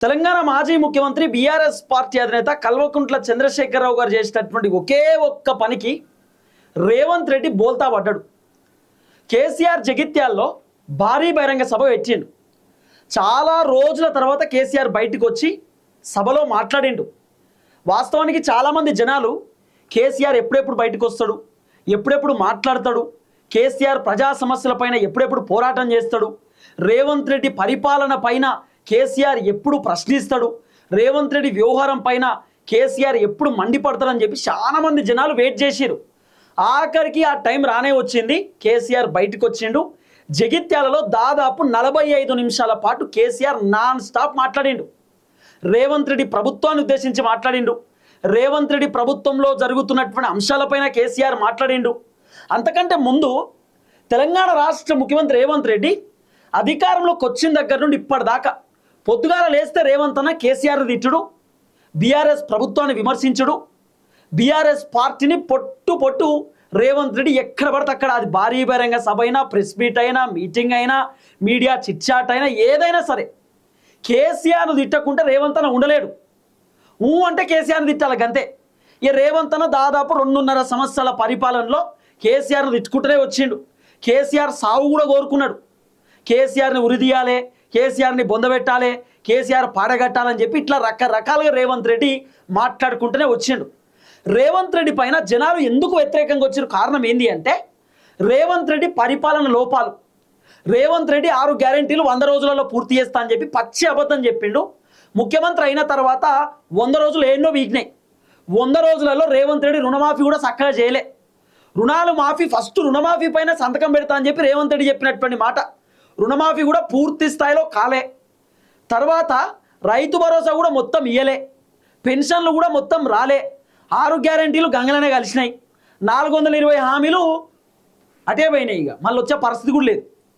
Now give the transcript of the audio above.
తెలంగాణ మాజీ ముఖ్యమంత్రి BRS party అధినేత కల్వకుంట్ల చంద్రశేఖరరావు గారు చేసినటువంటి ఒకే ఒక్క పనికి రేవంత్ రెడ్డి బోల్తా పడ్డాడు. కేసీఆర్ జగిత్యాల్లో భారీ బహిరంగ సభ పెట్టిండు. చాలా రోజుల తర్వాత కేసీఆర్ బయటకు వచ్చి సభలో మాట్లాడిండు. వాస్తవానికి చాలామంది జనాలు కేసీఆర్ ఎప్పుడెప్పుడు బయటకు వస్తాడు, ఎప్పుడెప్పుడు మాట్లాడతాడు, కేసీఆర్ ప్రజా సమస్యలపైన ఎప్పుడెప్పుడు పోరాటం చేస్తాడు, రేవంత్ రెడ్డి పరిపాలన పైన కేసీఆర్ ఎప్పుడు ప్రశ్నిస్తాడు, రేవంత్ రెడ్డి వ్యవహారం పైన కేసీఆర్ ఎప్పుడు మండిపడతాడని చెప్పి చాలామంది జనాలు వెయిట్ చేసిరు. ఆఖరికి ఆ టైం రానే వచ్చింది. కేసీఆర్ బయటకు వచ్చిండు. జగిత్యాలలో దాదాపు 45 నిమిషాల పాటు కేసీఆర్ నాన్ స్టాప్ మాట్లాడిండు. రేవంత్ రెడ్డి ప్రభుత్వాన్ని ఉద్దేశించి మాట్లాడిండు. రేవంత్ రెడ్డి ప్రభుత్వంలో జరుగుతున్నటువంటి అంశాలపైన కేసీఆర్ మాట్లాడిండు. అంతకంటే ముందు తెలంగాణ రాష్ట్ర ముఖ్యమంత్రి రేవంత్ రెడ్డి అధికారంలోకి వచ్చిన దగ్గర నుండి ఇప్పటిదాకా పొద్దుగాల లేస్తే రేవంత్ అన్న కేసీఆర్ తిట్టుడు, బీఆర్ఎస్ ప్రభుత్వాన్ని విమర్శించుడు, బీఆర్ఎస్ పార్టీని పొట్టు రేవంత్ రెడ్డి ఎక్కడ పడితే అక్కడ, అది భారీ బహిరంగ సభ అయినా, ప్రెస్ మీట్ అయినా, మీటింగ్ అయినా, మీడియా చిట్చాట్ అయినా, ఏదైనా సరే కేసీఆర్ను తిట్టకుంటే రేవంత్ అన్న ఉండలేడు. అంటే కేసీఆర్ని తిట్టాలి గంతే. ఈ రేవంత్ అన్న దాదాపు 2.5 సంవత్సరాల పరిపాలనలో కేసీఆర్ను తిట్టుకుంటూనే వచ్చిండు. కేసీఆర్ సావు కూడా కోరుకున్నాడు. కేసీఆర్ని ఉరిదీయాలి, కేసీఆర్ని బొందబెట్టాలి, కేసీఆర్ పాడగట్టాలని చెప్పి ఇట్లా రకరకాలుగా రేవంత్ రెడ్డి మాట్లాడుకుంటూనే వచ్చిండు. రేవంత్ రెడ్డి పైన జనాలు ఎందుకు వ్యతిరేకంగా వచ్చిన కారణం ఏంటి అంటే రేవంత్ రెడ్డి పరిపాలన లోపాలు. రేవంత్ రెడ్డి 6 గ్యారెంటీలు 100 రోజులలో పూర్తి చేస్తా అని చెప్పి పచ్చి అబద్ధం చెప్పిండు. ముఖ్యమంత్రి అయిన తర్వాత 100 రోజులు ఎన్నో వీక్నాయి. 100 రోజులలో రేవంత్ రెడ్డి రుణమాఫీ కూడా చక్కగా చేయలే. రుణాలు మాఫీ, ఫస్ట్ రుణమాఫీ పైన సంతకం పెడతా అని చెప్పి రేవంత్ రెడ్డి చెప్పినటువంటి మాట, రుణమాఫీ కూడా పూర్తి స్థాయిలో కాలే. తర్వాత రైతు భరోసా కూడా మొత్తం ఇయ్యలే, పెన్షన్లు కూడా మొత్తం రాలే, 6 గ్యారెంటీలు గంగలనే కలిసినాయి, 420 హామీలు అటే పోయినాయి. ఇక మళ్ళీ వచ్చే పరిస్థితి కూడా లేదు.